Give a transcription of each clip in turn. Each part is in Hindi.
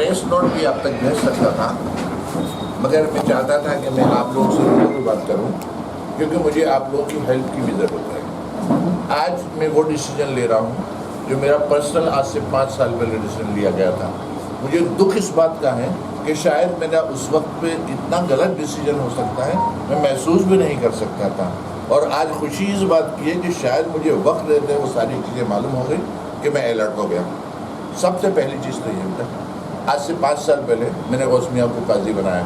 वॉइस नोट भी आप तक भेज सकता था, मगर मैं चाहता था कि मैं आप लोगों से जरूर बात करूं, क्योंकि मुझे आप लोगों की हेल्प की भी ज़रूरत है। आज मैं वो डिसीजन ले रहा हूं जो मेरा पर्सनल आज से 5 साल पहले डिसीजन लिया गया था। मुझे दुख इस बात का है कि शायद मेरा उस वक्त पे इतना गलत डिसीजन हो सकता है, मैं महसूस भी नहीं कर सकता था। और आज खुशी इस बात की है कि शायद मुझे वक्त रहते वो सारी चीज़ें मालूम हो गई कि मैं अलर्ट हो गया। सबसे पहली चीज़ तो ये बेटा, आज से 5 साल पहले मैंने गौस मियां को काजी बनाया।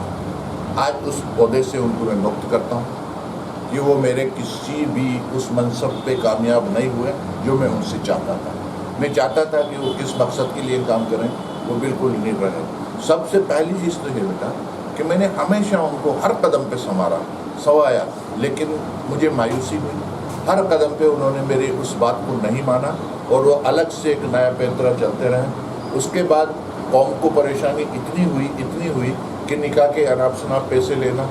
आज उस ओहदे से उनको मैं मुक्त करता हूँ कि वो मेरे किसी भी उस मनसब पे कामयाब नहीं हुए जो मैं उनसे चाहता था। मैं चाहता था कि वो किस मकसद के लिए काम करें, वो बिल्कुल नहीं रहे। सबसे पहली चीज़ तो ये बेटा कि मैंने हमेशा उनको हर कदम पे संवाया, लेकिन मुझे मायूसी हुई। हर कदम पे उन्होंने मेरी उस बात को नहीं माना और वो अलग से एक नया पैंतरा चलते रहे। उसके बाद कौम को परेशानी इतनी हुई कि निकाह के अनाप शनाप पैसे लेना,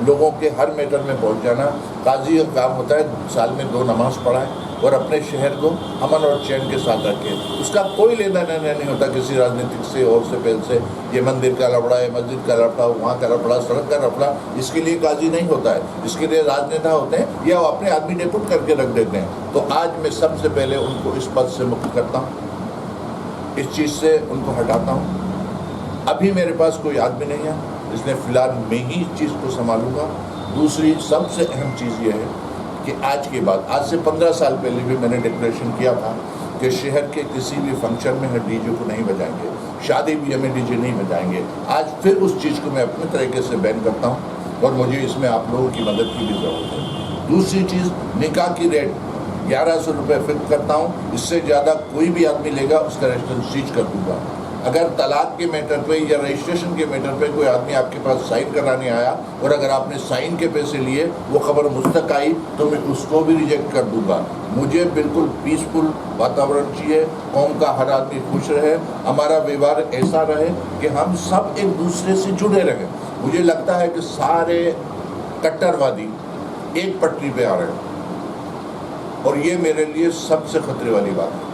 लोगों के हर मैटर में पहुंच जाना। काजी का काम होता है साल में 2 नमाज पढ़ाए और अपने शहर को अमन और चैन के साथ रखे। उसका कोई लेना देना नहीं होता किसी राजनीतिक से और से पहल से, ये मंदिर का लफड़ा है, मस्जिद का लफड़ा, वहाँ का लफड़ा, सड़क का लफड़ा। इसके लिए काजी नहीं होता है, इसके लिए राजनेता होते हैं या वो अपने आदमी डेपुट करके रख देते हैं। तो आज मैं सबसे पहले उनको इस पद से मुक्त करता हूँ, इस चीज़ से उनको हटाता हूँ। अभी मेरे पास कोई आदमी नहीं है, इसलिए फ़िलहाल मैं ही इस चीज़ को संभालूंगा। दूसरी सबसे अहम चीज़ ये है कि आज के बाद, आज से 15 साल पहले भी मैंने डिक्लेरेशन किया था कि शहर के किसी भी फंक्शन में हम डीजे को नहीं बजाएंगे, शादी भी हमें डीजे नहीं बजाएंगे। आज फिर उस चीज़ को मैं अपने तरीके से बैन करता हूँ और मुझे इसमें आप लोगों की मदद की भी ज़रूरत है। दूसरी चीज़, निकाह की रेट 1100 रुपये फिक्स करता हूँ। इससे ज़्यादा कोई भी आदमी लेगा उसका रजिस्ट्रेशन सीज कर दूँगा। अगर तलाक के मैटर पे या रजिस्ट्रेशन के मैटर पे कोई आदमी आपके पास साइन कराने आया और अगर आपने साइन के पैसे लिए, वो खबर मुझ तक आई, तो मैं उसको भी रिजेक्ट कर दूंगा। मुझे बिल्कुल पीसफुल वातावरण चाहिए, कौम का हर आदमी खुश रहे, हमारा व्यवहार ऐसा रहे कि हम सब एक दूसरे से जुड़े रहें। मुझे लगता है कि सारे कट्टरवादी एक पटरी पे आ रहे हैं और ये मेरे लिए सबसे खतरे वाली बात है।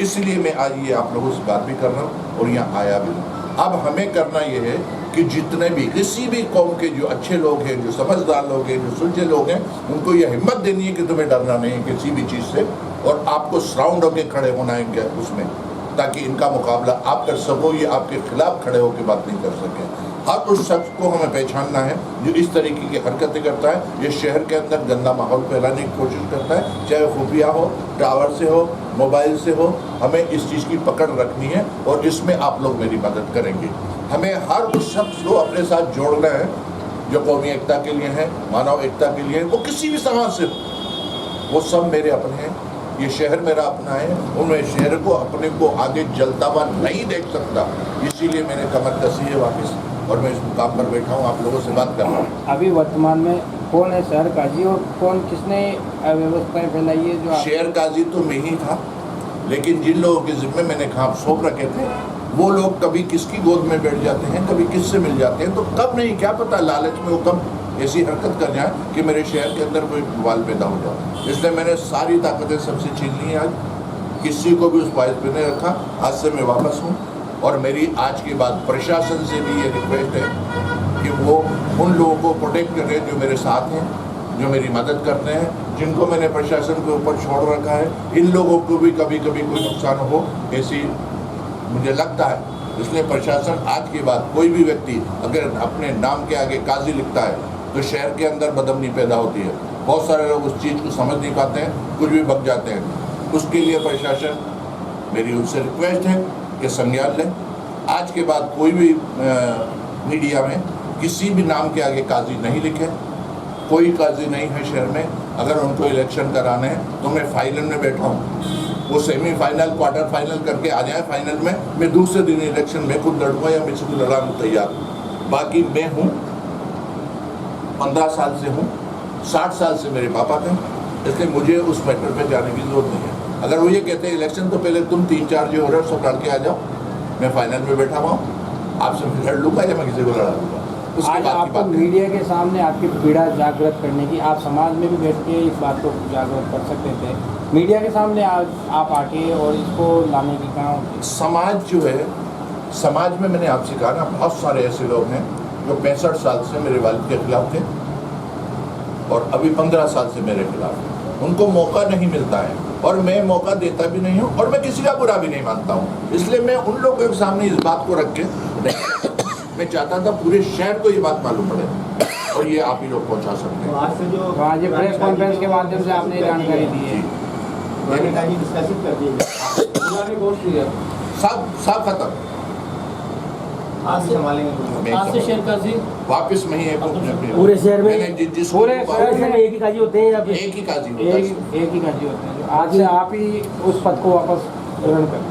इसलिए मैं आज ये आप लोगों से बात भी कर रहा हूँ और यहाँ आया भी हूँ। अब हमें करना ये है कि जितने भी किसी भी कौम के जो अच्छे लोग हैं, जो समझदार लोग हैं, जो सुलझे लोग हैं, उनको ये हिम्मत देनी है कि तुम्हें डरना नहीं है किसी भी चीज़ से और आपको सराउंड होकर खड़े होना है उसमें, ताकि इनका मुकाबला आप कर सको। ये आपके खिलाफ खड़े होकर बात नहीं कर सके। हर उस शख्स को हमें पहचानना है जो इस तरीके की हरकतें करता है, ये शहर के अंदर गंदा माहौल फैलाने की कोशिश करता है, चाहे खुफिया हो, टावर से हो, मोबाइल से हो। हमें इस चीज़ की पकड़ रखनी है और इसमें आप लोग मेरी मदद करेंगे। हमें हर उस शख्स को अपने साथ जोड़ना है जो कौमी एकता के लिए है, मानव एकता के लिए है, वो किसी भी समाज से हो, वो सब मेरे अपने हैं। ये शहर मेरा अपना है और मैं शहर को अपने को आगे जलता हुआ नहीं देख सकता, इसीलिए मैंने कमर कसी है वापस और मैं इस मुकाम पर बैठा हूँ, आप लोगों से बात कर रहा हूँ। अभी वर्तमान में कौन है शहर काजी और कौन किसने अव्यवस्थाएं फैलाई है? जो शहर काजी तो मैं ही था, लेकिन जिन लोगों के जिम्मे मैंने काम सौंप रखे थे वो लोग कभी किसकी गोद में बैठ जाते हैं, कभी किससे मिल जाते हैं, तो कब नहीं क्या पता लालच में वो कब ऐसी हरकत कर जाए कि मेरे शहर के अंदर कोई बवाल पैदा हो जाए। इसलिए मैंने सारी ताकतें सबसे छीन ली। आज किसी को भी उस बाइस पे नहीं रखा। आज से मैं वापस हूँ और मेरी आज के बाद प्रशासन से भी ये रिक्वेस्ट है कि वो उन लोगों को प्रोटेक्ट करें जो मेरे साथ हैं, जो मेरी मदद करते हैं, जिनको मैंने प्रशासन के ऊपर छोड़ रखा है। इन लोगों को भी कभी कभी कोई नुकसान हो ऐसी मुझे लगता है। इसलिए प्रशासन आज के बाद कोई भी व्यक्ति अगर अपने नाम के आगे काजी लिखता है तो शहर के अंदर बदअमनी पैदा होती है। बहुत सारे लोग उस चीज़ को समझ नहीं पाते हैं, कुछ भी बक जाते हैं। उसके लिए प्रशासन, मेरी उनसे रिक्वेस्ट है कि संज्ञान लें। आज के बाद कोई भी मीडिया में किसी भी नाम के आगे काजी नहीं लिखे। कोई काजी नहीं है शहर में। अगर उनको इलेक्शन कराने हैं तो मैं फाइनल में बैठा हूँ, वो सेमीफाइनल क्वार्टर फाइनल करके आ जाए, फाइनल में मैं दूसरे दिन इलेक्शन में खुद लड़ूंगा या मुझसे खुद लड़ाने तैयार। बाकी मैं हूँ, 15 साल से हूँ, 60 साल से मेरे पापा थे, इसलिए मुझे उस मैटर पे जाने की जरूरत नहीं है। अगर वो ये कहते हैं इलेक्शन तो पहले तुम 3-4 जो हो रहे हो सब लड़के आ जाओ, मैं फाइनल में बैठा हुआ हूँ, आपसे लड़ लूँगा या मैं किसी को लड़ा लूँगा। आज आपको मीडिया के सामने आपकी पीड़ा जागृत करने की, आप समाज में भी बैठ के इस बात को जागृत कर सकते थे, मीडिया के सामने आज आप आके और इसको लाने की काम। समाज जो है समाज में मैंने आपसे कहा ना, बहुत सारे ऐसे लोग हैं जो 65 साल से मेरे वालिद के खिलाफ थे और अभी 15 साल से मेरे खिलाफ हैं। उनको मौका नहीं मिलता है और मैं मौका देता भी नहीं हूँ और मैं किसी का बुरा भी नहीं मानता हूँ। इसलिए मैं उन लोगों के सामने इस बात को रख के मैं चाहता था पूरे शहर को ये बात मालूम पड़े और ये आप ही लोग पहुँचा सकते हैं। आज से जो आज ये प्रेस कॉन्फ्रेंस के माध्यम से आपने जानकारी दी है। नेताजी डिस्कसित कर दिए सब खत्म। आज से संभालेंगे। आज से शेयर कर दी वापस वही है पूरे शहर में पूरे शहर में एक ही काजी होते हैं या फिर एक ही काजी होता है। एक ही काजी होते हैं। आज से आप ही उस पद को वापस ग्रहण करें।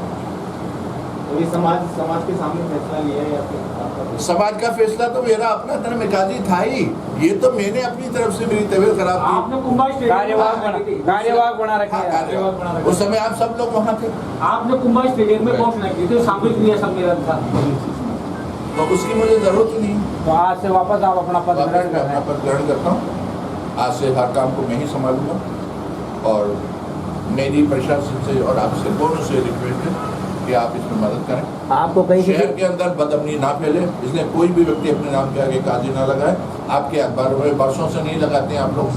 तो ये समाज के सामने फैसला लिया है या फिर आपका? समाज का फैसला तो मेरा अपना था, मिकाजी था ही। ये तो मैंने अपनी तरफ से, मेरी तबीयत खराब थी। आपने कुंभा कार्यवाहक बना रखे हाँ, हैं। कार्यवाहक। उस समय आप सब लोग वहाँ थे, आपने कुंभा स्टेडियम में घोषणा की थी, सामूहिक क्रिया सम्मेलन था। तो उसकी मुझे जरूरत ही नहीं। तो आज से वापस आप अपना पद वापस ग्रहण मैं कर अपना रहे हैं। पद ग्रहण करता हूँ। आज से हर काम को मैं ही संभालूंगा और मेरी प्रशासन से और आपसे दोनों से रिक्वेस्ट है कि आप इसमें मदद करें। आपको कहीं से शहर के अंदर बदअमनी ना फैले, इसलिए कोई भी व्यक्ति अपने नाम के आगे काजी ना लगाए। आपके अखबारों में बरसों से नहीं लगाते हैं आप लोग,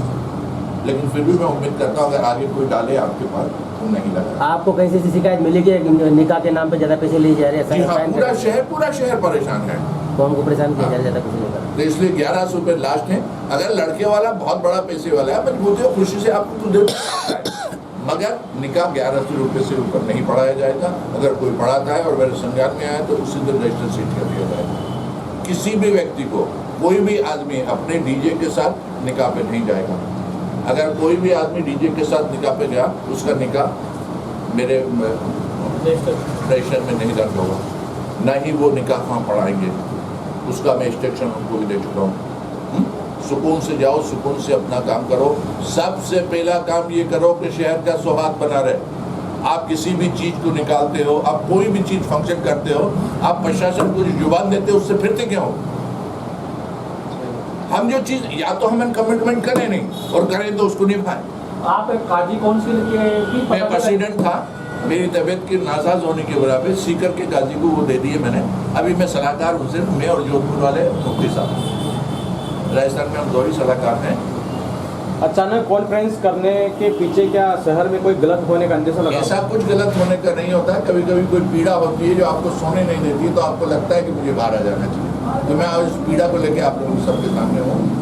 लेकिन फिर भी मैं उम्मीद करता हूँ अगर आगे कोई डाले आपके पास तो नहीं लगाए। आपको कहीं से शिकायत मिली कि निकाह के नाम पे ज्यादा पैसे लिए जा रहे जी हाँ, हैं? पूरा शहर परेशान है। कौन को परेशान किया जा रहा है ज्यादा पैसे लेकर? तो इसलिए 1100 रुपये लास्ट है। अगर लड़के वाला बहुत बड़ा पैसे वाला है, मजबूती और खुशी से आपको तो दे सकता है, मगर निकाह 1100 रुपये से ऊपर नहीं पढ़ाया जाएगा। अगर कोई पढ़ाता है और मेरे संज्ञान में आए तो उसी दिन रजिस्टर सीट कर दिया जाएगा। किसी भी व्यक्ति को, कोई भी आदमी अपने डीजे के साथ निकाह पे नहीं जाएगा। अगर कोई भी आदमी डीजे के साथ निकाह पे गया, उसका निकाह मेरे रजिस्टर में नहीं दर्ज होगा, न ही वो निकाह वहाँ पढ़ाएंगे। उसका मैं इंस्ट्रक्शन उनको भी दे चुका हूँ। सुकून से जाओ, सुकून से अपना काम करो। सबसे पहला काम ये करो कि शहर का सौहार्द बना रहे। आप किसी भी चीज़ को निकालते हो, आप कोई भी चीज़ फंक्शन करते हो, आप प्रशासन को जो जुबान देते हो उससे फिरते क्यों हो? हम जो चीज़ या तो हम कमिटमेंट करें नहीं और करें तो उसको निभाएं। आप एक काजी काउंसिल के मैं प्रेसिडेंट था, मेरी तबीयत के नासाज होने के बराबर सीकर के काजी को वो दे दिए मैंने। अभी मैं सलाहकार हूँ, सिर्फ मैं और जोधपुर वाले मुफ्ती साहब, राजस्थान में हम दो ही सलाहकार हैं। अचानक कॉन्फ्रेंस करने के पीछे क्या शहर में कोई गलत होने का अंदेशा लगा? ऐसा कुछ गलत होने का नहीं होता है। कभी कभी कोई पीड़ा होती है जो आपको सोने नहीं देती है, तो आपको लगता है कि मुझे बाहर आ जाना चाहिए। तो मैं आज इस पीड़ा को लेकर आप लोगों सबके सामने हूँ।